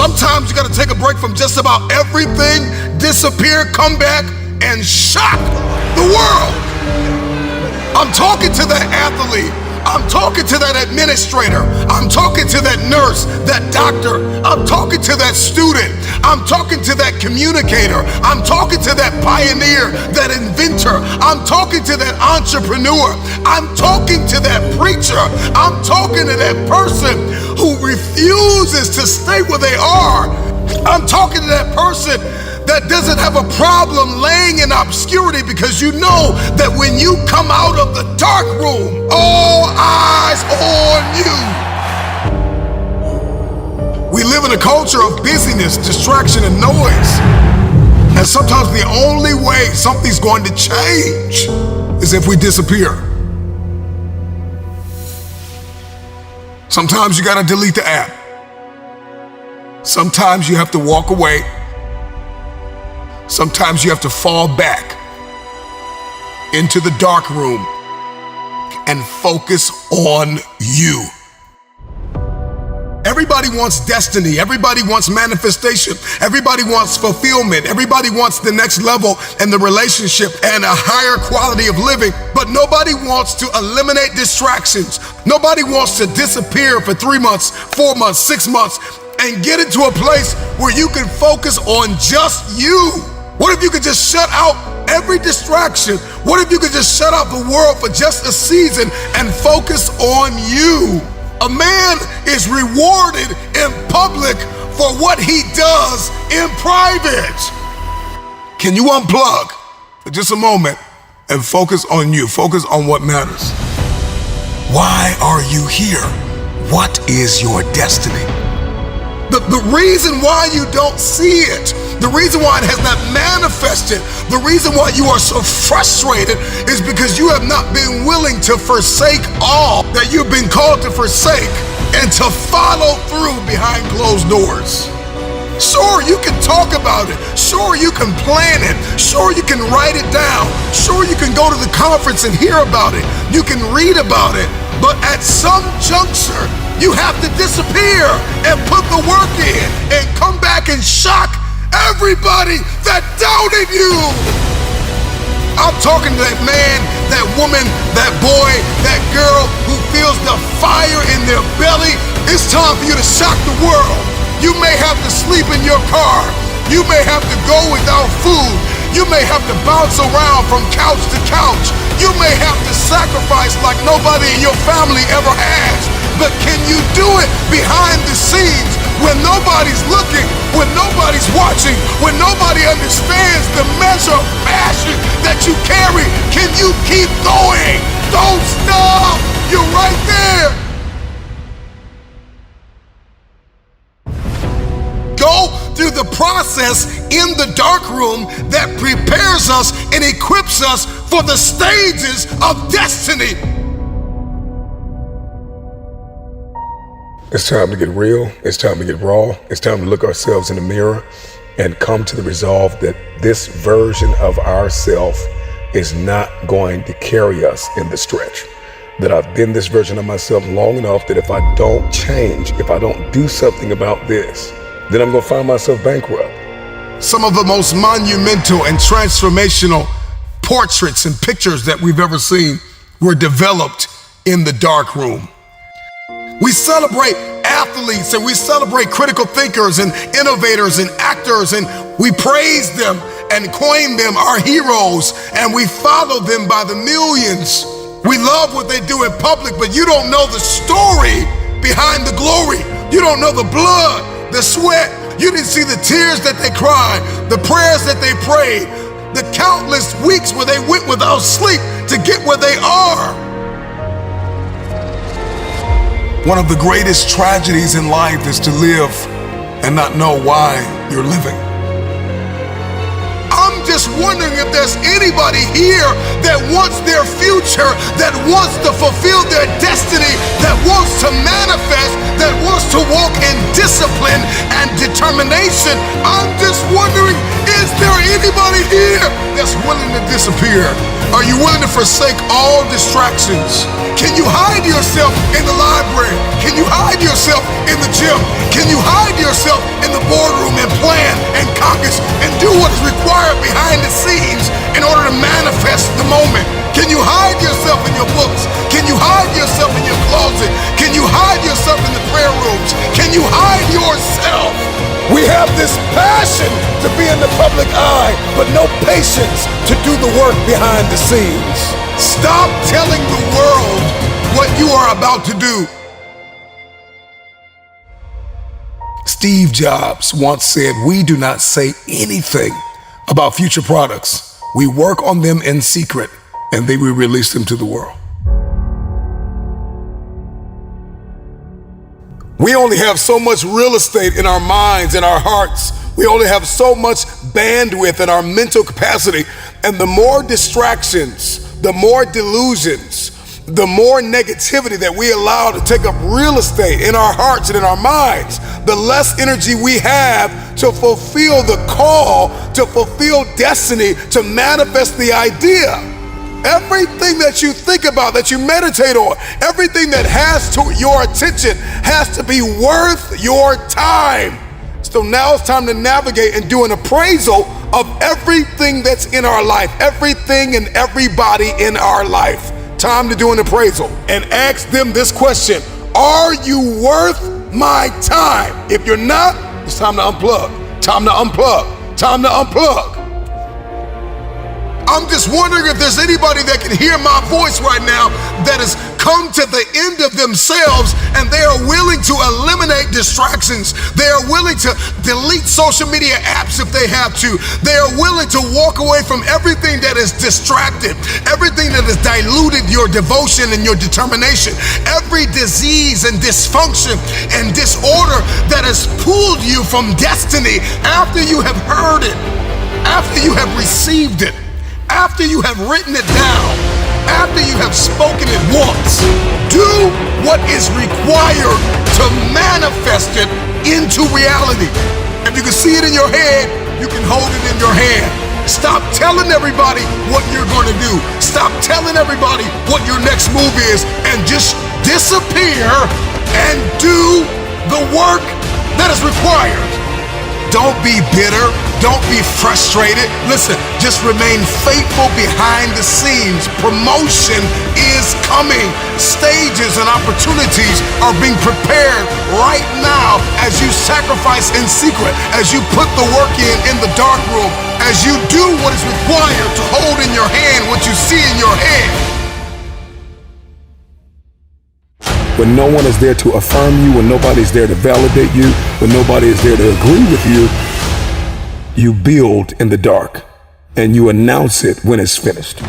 Sometimes you gotta take a break from just about everything, disappear, come back, and shock the world. I'm talking to that athlete. I'm talking to that administrator. I'm talking to that nurse, that doctor. I'm talking to that student. I'm talking to that communicator. I'm talking to that pioneer, that inventor. I'm talking to that entrepreneur. I'm talking to that preacher. I'm talking to that person who refuses to stay where they are. I'm talking to that person that doesn't have a problem laying in obscurity, because you know that when you come out of the dark room, all eyes on you. We live in a culture of busyness, distraction, and noise. And sometimes the only way something's going to change is if we disappear. Sometimes you gotta delete the app. Sometimes you have to walk away. Sometimes you have to fall back into the dark room and focus on you. Everybody wants destiny. Everybody wants manifestation. Everybody wants fulfillment. Everybody wants the next level and the relationship and a higher quality of living. But nobody wants to eliminate distractions. Nobody wants to disappear for 3 months, 4 months, 6 months, and get into a place where you can focus on just you. What if you could just shut out every distraction? What if you could just shut out the world for just a season and focus on you? A man is rewarded in public for what he does in private. Can you unplug for just a moment and focus on you? Focus on what matters. Why are you here? What is your destiny? The reason why you don't see it, the reason why it has not manifested, the reason why you are so frustrated is because you have not been willing to forsake all that you've been called to forsake and to follow through behind closed doors. Sure, you can talk about it. Sure, you can plan it. Sure, you can write it down. Sure, you can go to the conference and hear about it. You can read about it. But at some juncture, you have to disappear and put the work in and come back and shock everybody that doubted you. I'm talking to that man, that woman, that boy, that girl who feels the fire in their belly. It's time for you to shock the world. You may have to sleep in your car. You may have to go without food. You may have to bounce around from couch to couch. You may have to sacrifice like nobody in your family ever has. But can you do it behind the scenes when nobody's looking, when nobody's watching, when nobody understands the measure of passion that you carry? Can you keep going? Don't stop. You're right there. Go through the process in the dark room that prepares us and equips us for the stages of destiny. It's time to get real. It's time to get raw. It's time to look ourselves in the mirror and come to the resolve that this version of ourself is not going to carry us in the stretch. That I've been this version of myself long enough that if I don't change, if I don't do something about this, then I'm gonna find myself bankrupt. Some of the most monumental and transformational portraits and pictures that we've ever seen were developed in the dark room. We celebrate athletes and we celebrate critical thinkers and innovators and actors, and we praise them and coin them our heroes, and we follow them by the millions. We love what they do in public, but you don't know the story behind the glory. You don't know the blood, the sweat. You didn't see the tears that they cried, the prayers that they prayed, the countless weeks where they went without sleep to get where they are. One of the greatest tragedies in life is to live and not know why you're living. I'm just wondering if there's anybody here that wants their future, that wants to fulfill their destiny, that wants to manifest, that wants to walk in discipline and determination. I'm just wondering, is there anybody here that's willing to disappear? Are you willing to forsake all distractions? Can you hide yourself in the library? Can you hide yourself in the gym? Can you hide yourself in the boardroom and plan and caucus and do what is required behind the scenes in order to manifest the moment? Can you hide yourself in your books? Can you hide yourself in your closet? Can you hide yourself in the prayer rooms? Can you hide yourself? We have this passion to be in the public eye, but no patience to do the work behind the scenes. Stop telling the world what you are about to do. Steve Jobs once said, "We do not say anything about future products. We work on them in secret, and then we release them to the world." We only have so much real estate in our minds and our hearts. We only have so much bandwidth in our mental capacity. And the more distractions, the more delusions, the more negativity that we allow to take up real estate in our hearts and in our minds, the less energy we have to fulfill the call, to fulfill destiny, to manifest the idea. Everything that you think about, that you meditate on, everything that has to your attention has to be worth your time. So now it's time to navigate and do an appraisal of everything that's in our life, everything and everybody in our life. Time to do an appraisal and ask them this question: are you worth my time? If you're not, it's time to unplug. Time to unplug. Time to unplug. I'm just wondering if there's anybody that can hear my voice right now that has come to the end of themselves and they are willing to eliminate distractions. They are willing to delete social media apps if they have to. They are willing to walk away from everything that is distracted, everything that has diluted your devotion and your determination, every disease and dysfunction and disorder that has pulled you from destiny after you have heard it, after you have received it, after you have written it down, after you have spoken it once. Do what is required to manifest it into reality. If you can see it in your head, you can hold it in your hand. Stop telling everybody what you're going to do. Stop telling everybody what your next move is, and just disappear and do the work that is required. Don't be bitter. Don't be frustrated. Listen, just remain faithful behind the scenes. Promotion is coming. Stages and opportunities are being prepared right now as you sacrifice in secret, as you put the work in the dark room, as you do what is required to hold in your hand what you see in your head. When no one is there to affirm you, when nobody's there to validate you, when nobody is there to agree with you, you build in the dark and you announce it when it's finished.